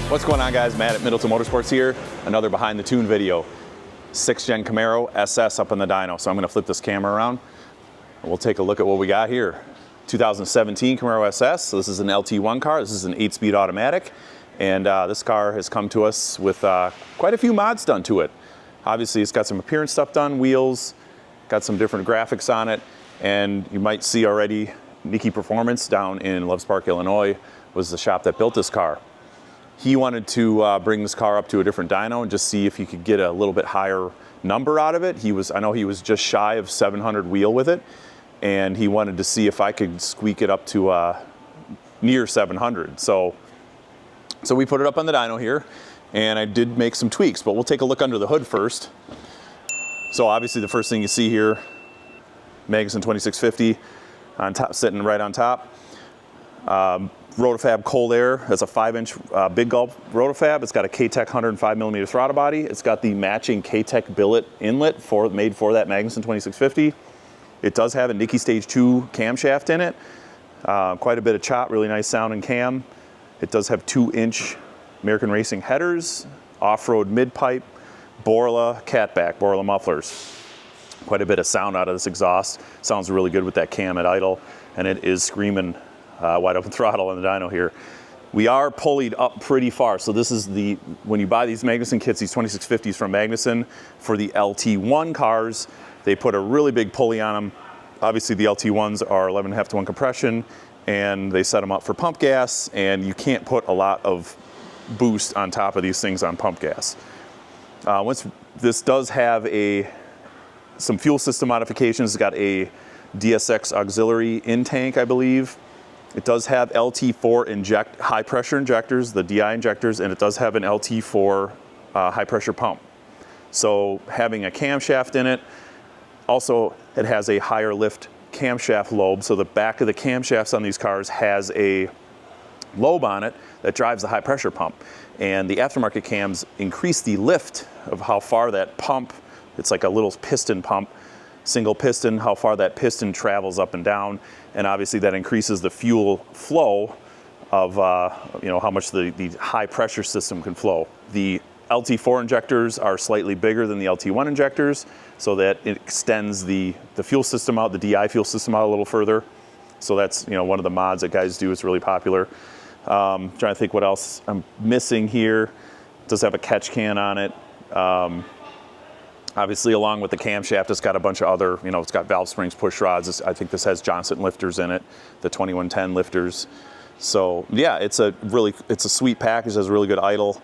What's going on, guys? Matt at Middleton Motorsports here. Another behind the tune video. 6th gen Camaro SS up on the dyno. So I'm gonna flip this camera around and we'll take a look at what we got here. 2017 Camaro SS. So this is an LT1 car. This is an 8-speed automatic. And this car has come to us with quite a few mods done to it. Obviously, it's got some appearance stuff done, wheels, got some different graphics on it. And you might see already, NicKey Performance down in Loves Park, Illinois, was the shop that built this car. He wanted to bring this car up to a different dyno and just see if he could get a little bit higher number out of it. I know he was just shy of 700 wheel with it, and he wanted to see if I could squeak it up to near 700. So we put it up on the dyno here, and I did make some tweaks, but we'll take a look under the hood first. So obviously the first thing you see here, Magnuson 2650 on top, sitting right on top. Rotofab cold air. That's a 5-inch big Gulp Rotofab. It's got a KaTech 105mm throttle body. It's got the matching KaTech Billet inlet made for that Magnuson 2650. It does have a NicKey Stage 2 camshaft in it. Quite a bit of chop, really nice sounding cam. It does have 2-inch American Racing headers, off-road mid-pipe, Borla, Catback, Borla mufflers. Quite a bit of sound out of this exhaust. Sounds really good with that cam at idle, and it is screaming wide open throttle on the dyno here. We are pulleyed up pretty far. So this is when you buy these Magnuson kits, these 2650s from Magnuson, for the LT1 cars, they put a really big pulley on them. Obviously the LT1s are 11.5 to 1 compression, and they set them up for pump gas, and you can't put a lot of boost on top of these things on pump gas. This does have some fuel system modifications. It's got a DSX auxiliary Intank, I believe. It does have LT4 high pressure injectors, the DI injectors, and it does have an LT4 high pressure pump. So having a camshaft in it, also it has a higher lift camshaft lobe. So the back of the camshafts on these cars has a lobe on it that drives the high pressure pump. And the aftermarket cams increase the lift of how far that pump, it's like a little piston pump, single piston, how far that piston travels up and down, and obviously that increases the fuel flow of how much the high pressure system can flow. The LT4 injectors are slightly bigger than the LT1 injectors, so that it extends the fuel system out, the DI fuel system out a little further. So that's one of the mods that guys do. It's really popular. Trying to think what else I'm missing here. It does have a catch can on it. Obviously, along with the camshaft, it's got a bunch of other, it's got valve springs, push rods. I think this has Johnson lifters in it, the 2110 lifters. So yeah, it's a sweet package. It has a really good idle.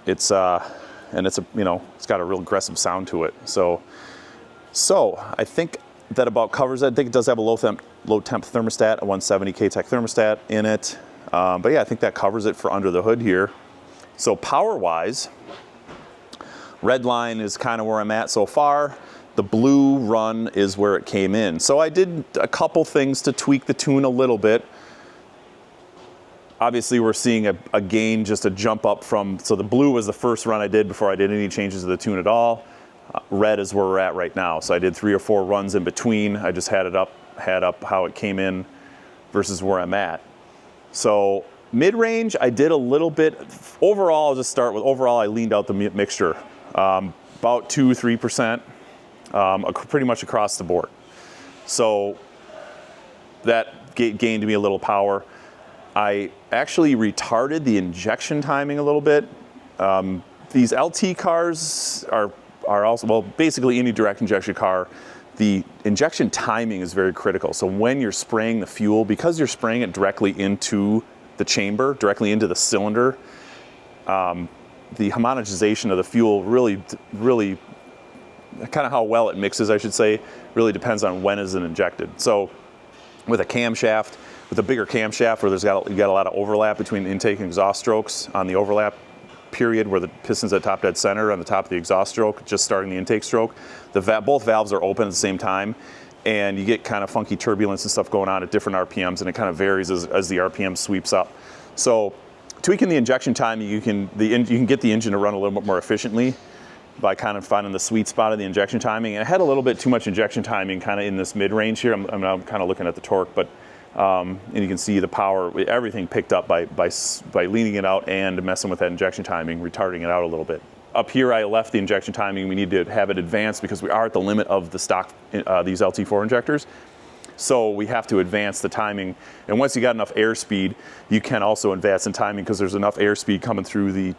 It's got a real aggressive sound to it. So I think that about covers it. I think it does have a low temp thermostat, a 170 KaTech thermostat in it. But yeah, I think that covers it for under the hood here. So power-wise, red line is kind of where I'm at so far. The blue run is where it came in. So I did a couple things to tweak the tune a little bit. Obviously we're seeing a gain, just a jump up so the blue was the first run I did before I did any changes to the tune at all. Red is where we're at right now. So I did 3 or 4 runs in between. I just had up how it came in versus where I'm at. So mid-range, I did a little bit. Overall, I'll just start with overall, I leaned out the mixture. About 2-3%, pretty much across the board. So that gained me a little power. I actually retarded the injection timing a little bit. These LT cars are also, well, basically any direct injection car, the injection timing is very critical. So when you're spraying the fuel, because you're spraying it directly into the chamber, directly into the cylinder, the homogenization of the fuel really, kind of how well it mixes, I should say, really depends on when is it injected. So with a camshaft, with a bigger camshaft where you got a lot of overlap between intake and exhaust strokes, on the overlap period where the piston's at top dead center on the top of the exhaust stroke, just starting the intake stroke, both valves are open at the same time, and you get kind of funky turbulence and stuff going on at different RPMs, and it kind of varies as the RPM sweeps up. So tweaking the injection time, you can get the engine to run a little bit more efficiently by kind of finding the sweet spot of the injection timing. And I had a little bit too much injection timing kind of in this mid-range here. I'm kind of looking at the torque, but And you can see the power, everything picked up by leaning it out and messing with that injection timing, retarding it out a little bit. Up here, I left the injection timing. We need to have it advanced because we are at the limit of the stock, these LT4 injectors. So we have to advance the timing. And once you got enough airspeed, you can also advance in timing because there's enough airspeed coming through the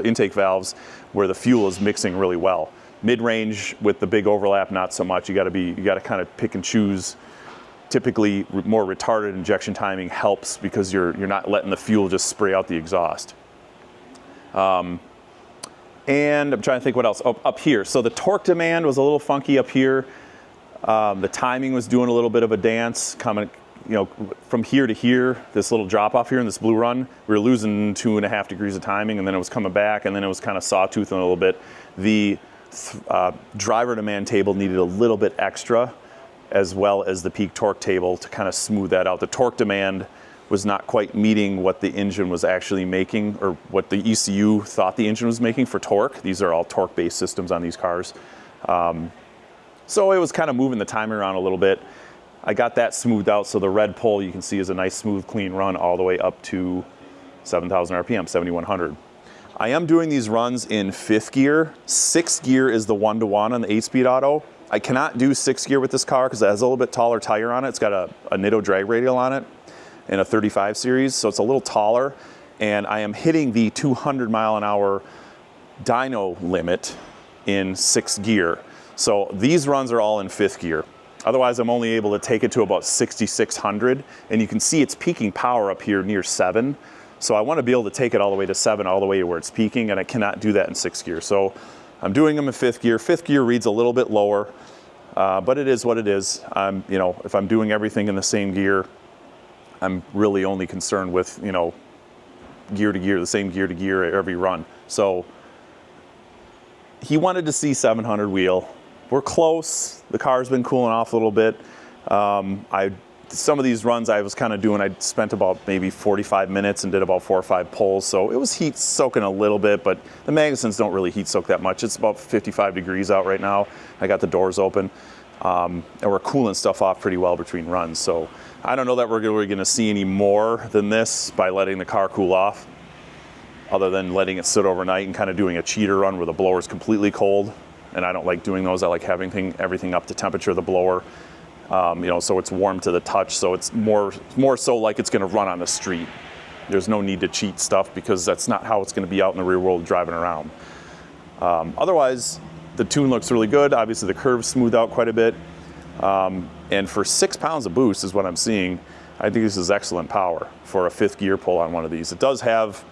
intake valves where the fuel is mixing really well. Mid-range with the big overlap, not so much. You got to kind of pick and choose. Typically, more retarded injection timing helps because you're not letting the fuel just spray out the exhaust. And I'm trying to think what else. Oh, up here. So the torque demand was a little funky up here. The timing was doing a little bit of a dance coming, from here to here, this little drop off here in this blue run, we were losing 2.5 degrees of timing, and then it was coming back, and then it was kind of sawtoothing a little bit. The driver demand table needed a little bit extra, as well as the peak torque table to kind of smooth that out. The torque demand was not quite meeting what the engine was actually making, or what the ECU thought the engine was making for torque. These are all torque-based systems on these cars. So it was kind of moving the timing around a little bit. I got that smoothed out, so the red pull you can see is a nice smooth clean run all the way up to 7,000 RPM, 7,100. I am doing these runs in 5th gear. 6th gear is the 1-to-1 on the 8-speed auto. I cannot do 6th gear with this car because it has a little bit taller tire on it. It's got a Nitto drag radial on it in a 35 series, so it's a little taller. And I am hitting the 200 mile an hour dyno limit in 6th gear. So these runs are all in 5th gear. Otherwise, I'm only able to take it to about 6,600, and you can see it's peaking power up here near 7. So I want to be able to take it all the way to 7, all the way to where it's peaking, and I cannot do that in 6th gear. So I'm doing them in 5th gear. 5th gear reads a little bit lower, but it is what it is. If I'm doing everything in the same gear, I'm really only concerned with, gear to gear, the same gear to gear every run. So he wanted to see 700 wheel. We're close. The car's been cooling off a little bit. Some of these runs I was kind of doing, I spent about maybe 45 minutes and did about 4 or 5 pulls. So it was heat soaking a little bit, but the Magnusons don't really heat soak that much. It's about 55 degrees out right now. I got the doors open. And we're cooling stuff off pretty well between runs. So I don't know that we're really going to see any more than this by letting the car cool off, other than letting it sit overnight and kind of doing a cheater run where the blower is completely cold. And I don't like doing those. I like having everything up to temperature of the blower, so it's warm to the touch. So it's more so like it's going to run on the street. There's no need to cheat stuff because that's not how it's going to be out in the real world driving around. Otherwise, the tune looks really good. Obviously, the curves smoothed out quite a bit. And for 6 pounds of boost is what I'm seeing. I think this is excellent power for a 5th gear pull on one of these. It does have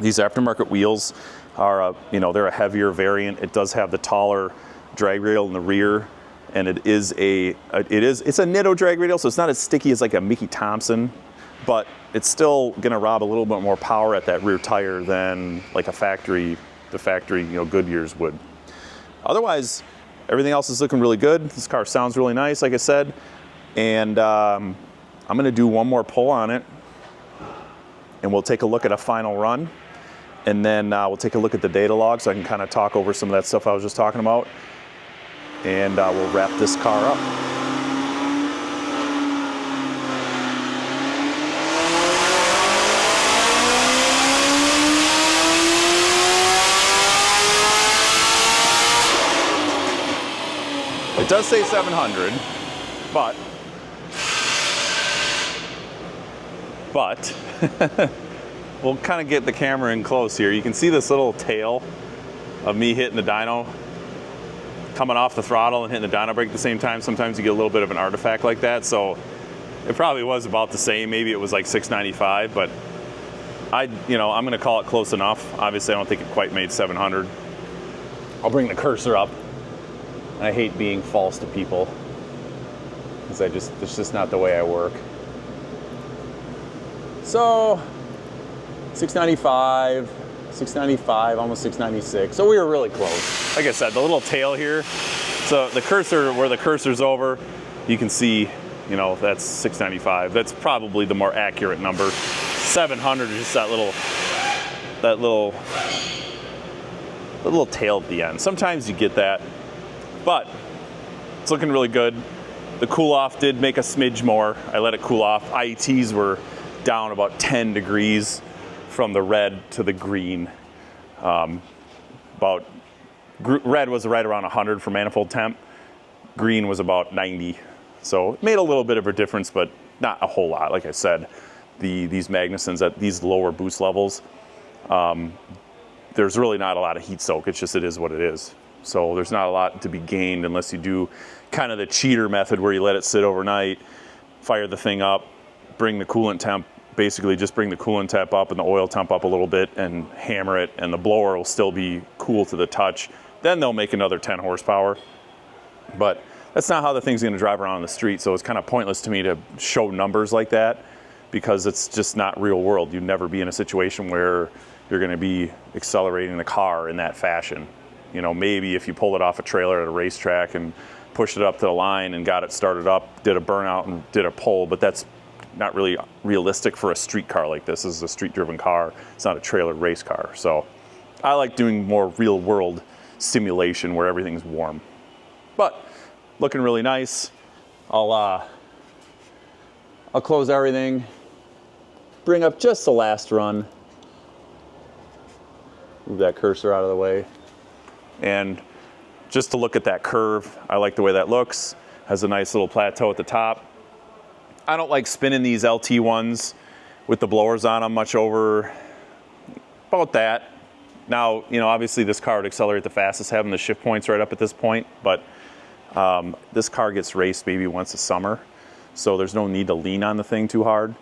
these aftermarket wheels. They're a heavier variant. It does have the taller drag radial in the rear, and it's a Nitto drag radial, so it's not as sticky as like a Mickey Thompson, but it's still gonna rob a little bit more power at that rear tire than like the factory Goodyears would. Otherwise, everything else is looking really good. This car sounds really nice, like I said, and I'm gonna do one more pull on it, and we'll take a look at a final run. And then we'll take a look at the data log so I can kind of talk over some of that stuff I was just talking about. And we'll wrap this car up. It does say 700, but we'll kind of get the camera in close here. You can see this little tail of me hitting the dyno, coming off the throttle and hitting the dyno brake at the same time. Sometimes you get a little bit of an artifact like that. So it probably was about the same. Maybe it was like 695, but I'm going to call it close enough. Obviously, I don't think it quite made 700. I'll bring the cursor up. I hate being false to people because it's just not the way I work. So 695, almost 696. So we were really close. Like I said, the little tail here. So the cursor, where the cursor's over, you can see, that's 695. That's probably the more accurate number. 700 is just that little tail at the end. Sometimes you get that, but it's looking really good. The cool off did make a smidge more. I let it cool off. IETs were down about 10 degrees from the red to the green. Red was right around 100 for manifold temp. Green was about 90. So it made a little bit of a difference, but not a whole lot. Like I said, these Magnusons at these lower boost levels, there's really not a lot of heat soak. It's just, it is what it is. So there's not a lot to be gained unless you do kind of the cheater method where you let it sit overnight, fire the thing up, bring the coolant temp, basically just bring the coolant temp up and the oil temp up a little bit and hammer it, and the blower will still be cool to the touch. Then they'll make another 10 horsepower. But that's not how the thing's gonna drive around the street, so it's kind of pointless to me to show numbers like that because it's just not real world. You'd never be in a situation where you're gonna be accelerating the car in that fashion. You know, maybe if you pulled it off a trailer at a racetrack and pushed it up to the line and got it started up, did a burnout and did a pull, but that's not really realistic for a street car like this. This is a street-driven car. It's not a trailer race car. So I like doing more real-world simulation where everything's warm. But looking really nice. I'll close everything, bring up just the last run, move that cursor out of the way, and just to look at that curve, I like the way that looks. Has a nice little plateau at the top. I don't like spinning these LT ones with the blowers on them much over about that. Now, you know, obviously this car would accelerate the fastest having the shift points right up at this point, but this car gets raced maybe once a summer, so there's no need to lean on the thing too hard.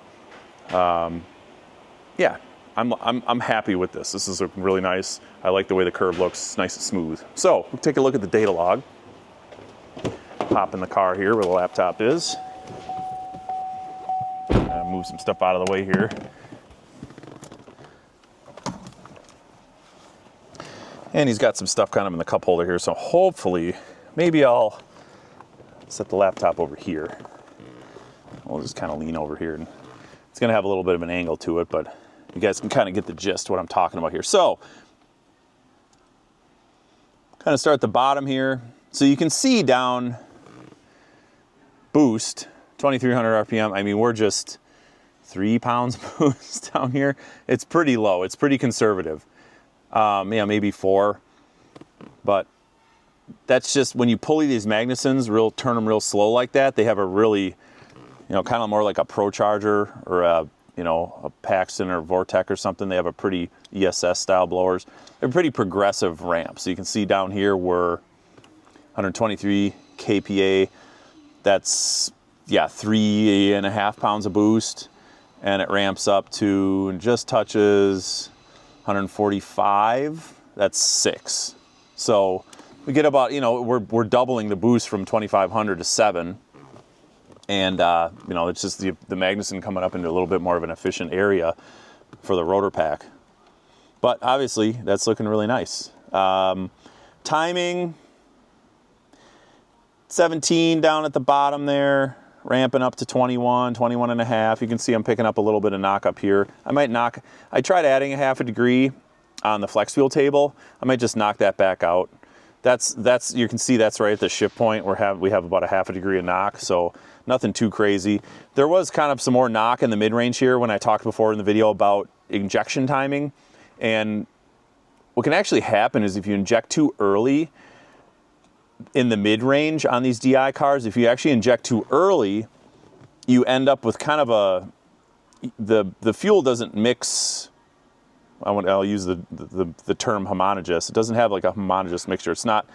Yeah, I'm happy with this. This is really nice. I like the way the curve looks. It's nice and smooth. So we'll take a look at the data log. Pop in the car here where the laptop is. Move some stuff out of the way here. And he's got some stuff kind of in the cup holder here, so hopefully, maybe I'll set the laptop over here. We'll just kind of lean over here. And it's gonna have a little bit of an angle to it, but you guys can kind of get the gist of what I'm talking about here. So, kind of start at the bottom here. So you can see down boost, 2,300 RPM. I mean, we're just 3 pounds boost down here. It's pretty low, it's pretty conservative. Yeah, maybe 4, but that's just when you pulley these Magnusons, turn them real slow like that, they have a really, you know, kind of more like a Procharger or a, you know, a Paxton or Vortec or something. They have a pretty ESS style blowers. They're pretty progressive ramps. So you can see down here we're 123 kPa. That's, yeah, 3.5 pounds of boost, and it ramps up to and just touches 145. That's 6. So we get about, you know, we're doubling the boost from 2,500 to 7. And, you know, it's just the Magnuson coming up into a little bit more of an efficient area for the rotor pack. But obviously, that's looking really nice. Timing, 17 down at the bottom there, ramping up to 21, 21 and a half. You can see I'm picking up a little bit of knock up here. I tried adding a half a degree on the flex fuel table. I might just knock that back out. That's you can see that's right at the shift point. We have about a half a degree of knock, so nothing too crazy. There was kind of some more knock in the mid-range here when I talked before in the video about injection timing. And what can actually happen is if you inject too early in the mid-range on these DI cars, if you actually inject too early, you end up with kind of the fuel doesn't mix. I'll use the term homogeneous. It doesn't have like a homogeneous mixture. It's not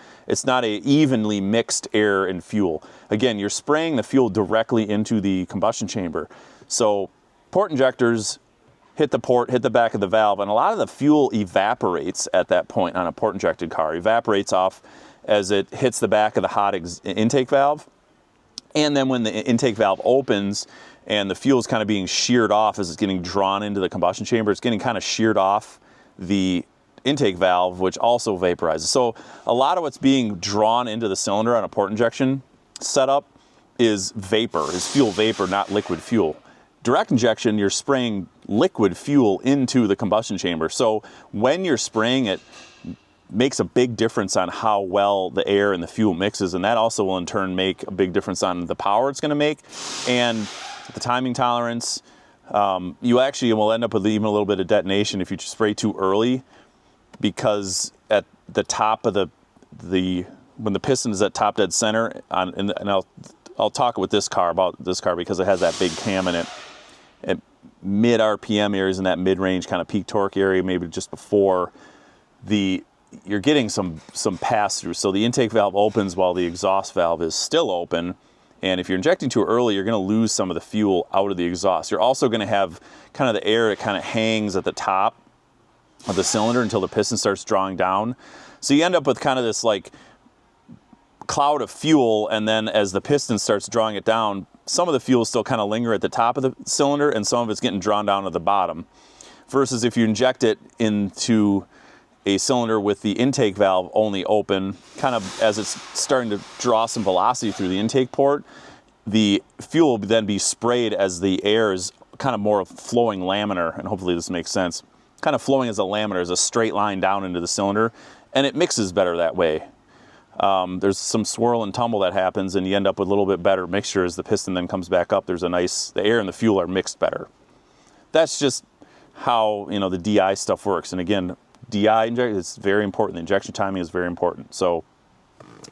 a evenly mixed air and fuel. Again, you're spraying the fuel directly into the combustion chamber. So port injectors hit the port, hit the back of the valve, and a lot of the fuel evaporates at that point on a port injected car. Evaporates off as it hits the back of the hot intake valve. And then when the intake valve opens and the fuel is kind of being sheared off as it's getting drawn into the combustion chamber, it's getting kind of sheared off the intake valve, which also vaporizes. So a lot of what's being drawn into the cylinder on a port injection setup is vapor, is fuel vapor, not liquid fuel. Direct injection, you're spraying liquid fuel into the combustion chamber. So when you're spraying it makes a big difference on how well the air and the fuel mixes, and that also will in turn make a big difference on the power it's going to make and the timing tolerance. You actually will end up with even a little bit of detonation if you spray too early, because at the top of when the piston is at top dead center, and I'll talk with this car about this car because it has that big cam in it. At mid RPM areas in that mid-range kind of peak torque area, maybe just before you're getting some pass through. So the intake valve opens while the exhaust valve is still open. And if you're injecting too early, you're going to lose some of the fuel out of the exhaust. You're also going to have kind of the air that kind of hangs at the top of the cylinder until the piston starts drawing down. So you end up with kind of this like cloud of fuel, and then as the piston starts drawing it down, some of the fuel still kind of linger at the top of the cylinder and some of it's getting drawn down to the bottom. Versus if you inject it into a cylinder with the intake valve only open, kind of as it's starting to draw some velocity through the intake port, the fuel will then be sprayed as the air is kind of more flowing laminar, and hopefully this makes sense, kind of flowing as a laminar, as a straight line down into the cylinder, and it mixes better that way. There's some swirl and tumble that happens, and you end up with a little bit better mixture as the piston then comes back up. There's the air and the fuel are mixed better. That's just how, the DI stuff works. And again, DI is very important. The injection timing is very important. So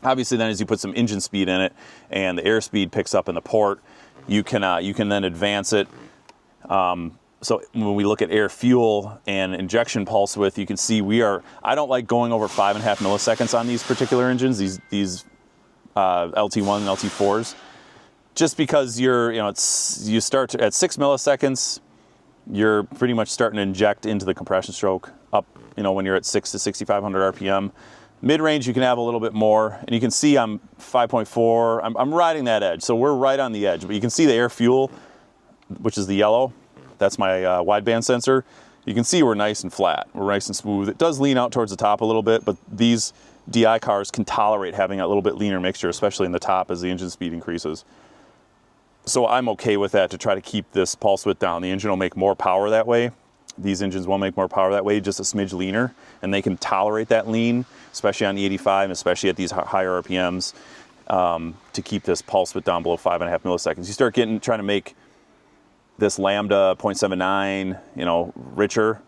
obviously then as you put some engine speed in it and the airspeed picks up in the port, you can then advance it. So when we look at air fuel and injection pulse width, you can see I don't like going over 5.5 milliseconds on these particular engines, these LT1 and LT4s, just because you start at 6 milliseconds, you're pretty much starting to inject into the compression stroke up, when you're at 6 to 6,500 RPM. Mid-range, you can have a little bit more, and you can see I'm 5.4, I'm riding that edge, so we're right on the edge, but you can see the air fuel, which is the yellow. That's my wideband sensor. You can see we're nice and flat. We're nice and smooth. It does lean out towards the top a little bit, but these DI cars can tolerate having a little bit leaner mixture, especially in the top as the engine speed increases. So I'm okay with that to try to keep this pulse width down. The engine will make more power that way. These engines will make more power that way, just a smidge leaner, and they can tolerate that lean, especially on the 85, especially at these higher RPMs, to keep this pulse width down below 5.5 milliseconds. You start trying to make this lambda 0.79, richer,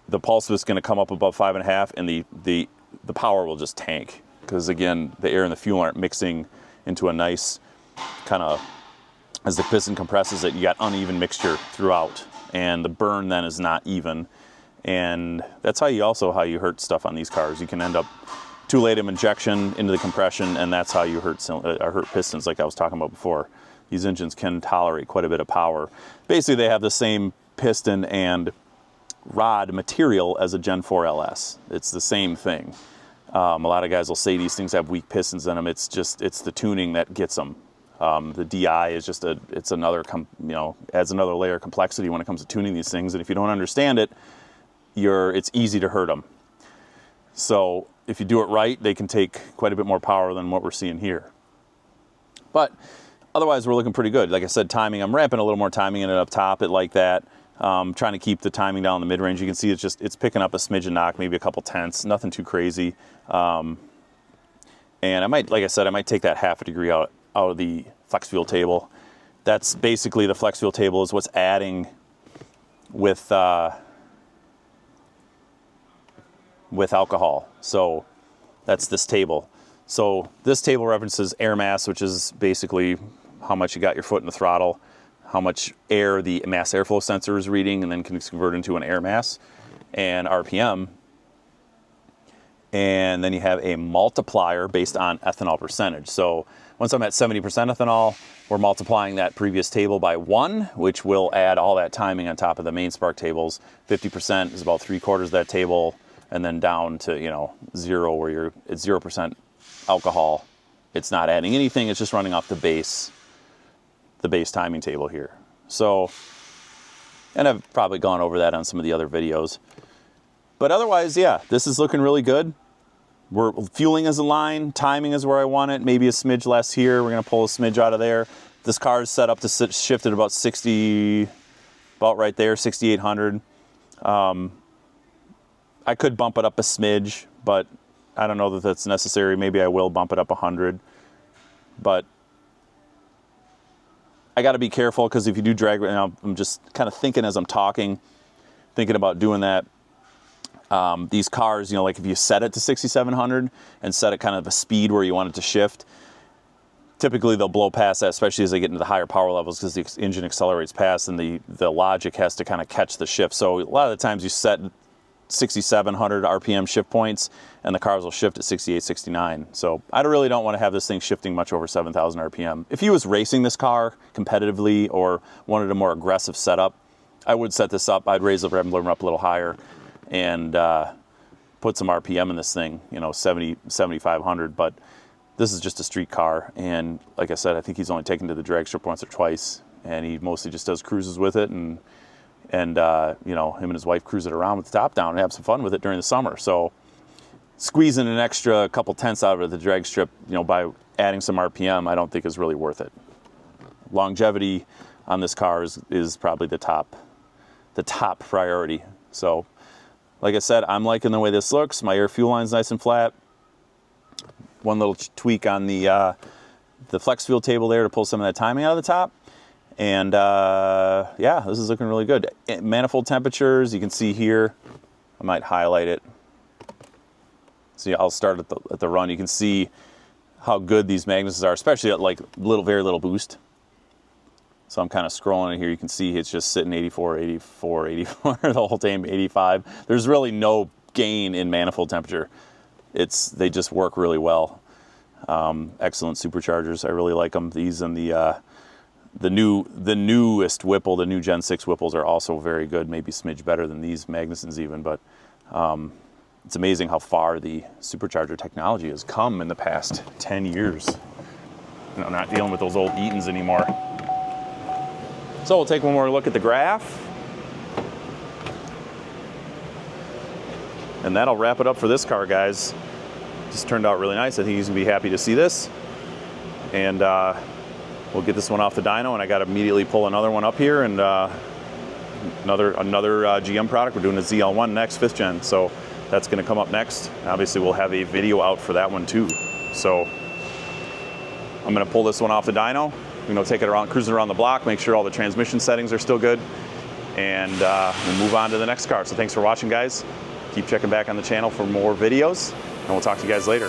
the pulse width is going to come up above 5.5, and the power will just tank, because again, the air and the fuel aren't mixing into a nice kind of, as the piston compresses it, you got uneven mixture throughout, and the burn then is not even, and that's how you hurt stuff on these cars. You can end up too late of injection into the compression, and that's how you hurt pistons, like I was talking about before. These engines can tolerate quite a bit of power. Basically, they have the same piston and rod material as a Gen 4 LS. It's the same thing. A lot of guys will say these things have weak pistons in them. It's the tuning that gets them. The DI is just adds another layer of complexity when it comes to tuning these things. And if you don't understand it, it's easy to hurt them. So if you do it right, they can take quite a bit more power than what we're seeing here. But otherwise, we're looking pretty good. Like I said, timing, I'm ramping a little more timing in it up top, like that. Trying to keep the timing down in the mid-range. You can see it's picking up a smidge of knock, maybe a couple tenths, nothing too crazy. And I might take that half a degree out of the flex fuel table. That's basically, the flex fuel table is what's adding with alcohol. So that's this table. So this table references air mass, which is basically how much you got your foot in the throttle, how much air the mass airflow sensor is reading, and then can convert into an air mass, and RPM. And then you have a multiplier based on ethanol percentage. So once I'm at 70% ethanol, we're multiplying that previous table by 1, which will add all that timing on top of the main spark tables. 50% is about 3/4 of that table, and then down to 0, where you're at 0% alcohol. It's not adding anything, it's just running off the base timing table here. So, and I've probably gone over that on some of the other videos. But otherwise, yeah, this is looking really good. Fueling is aligned, timing is where I want it, maybe a smidge less here. We're gonna pull a smidge out of there. This car is set up to shift at about 60, about right there, 6,800. I could bump it up a smidge, but I don't know that that's necessary. Maybe I will bump it up 100, but I got to be careful because if you do drag right now, I'm just kind of thinking as I'm talking, thinking about doing that. These cars, you know, like if you set it to 6,700 and set it kind of a speed where you want it to shift, typically they'll blow past that, especially as they get into the higher power levels because the engine accelerates past and the logic has to kind of catch the shift. So a lot of the times you set 6,700 RPM shift points and the cars will shift at 68, 69. So I really don't want to have this thing shifting much over 7,000 RPM. If you was racing this car competitively or wanted a more aggressive setup, I would set this up. I'd raise the rev limiter up a little higher and put some RPM in this thing, you know, 70, 7,500. But this is just a street car. And like I said, I think he's only taken to the drag strip once or twice. And he mostly just does cruises with it. And you know, him and his wife cruise it around with the top down and have some fun with it during the summer. So squeezing an extra couple tenths out of the drag strip, you know, by adding some RPM, I don't think is really worth it. Longevity on this car is probably the top priority. So like I said, I'm liking the way this looks. My air fuel line's nice and flat. One little tweak on the flex fuel table there to pull some of that timing out of the top. And yeah, this is looking really good. Manifold temperatures, you can see here. I might highlight it. So I'll start at the run. You can see how good these Magnusons are, especially at like very little boost. So I'm kind of scrolling in here. You can see it's just sitting 84, 84, 84 the whole time, 85. There's really no gain in manifold temperature. They just work really well. Excellent superchargers. I really like them. These and the newest Whipple, the new Gen 6 Whipples are also very good, maybe a smidge better than these Magnusons even, but it's amazing how far the supercharger technology has come in the past 10 years. You know, not dealing with those old Eatons anymore. So we'll take one more look at the graph. And that'll wrap it up for this car, guys. Just turned out really nice. I think he's gonna be happy to see this. And we'll get this one off the dyno, and I got to immediately pull another one up here, and another GM product. We're doing a ZL1 next, 5th gen, so that's going to come up next. Obviously, we'll have a video out for that one too. So I'm going to pull this one off the dyno. You know, take it around, cruise it around the block, make sure all the transmission settings are still good, and we'll move on to the next car. So thanks for watching, guys. Keep checking back on the channel for more videos, and we'll talk to you guys later.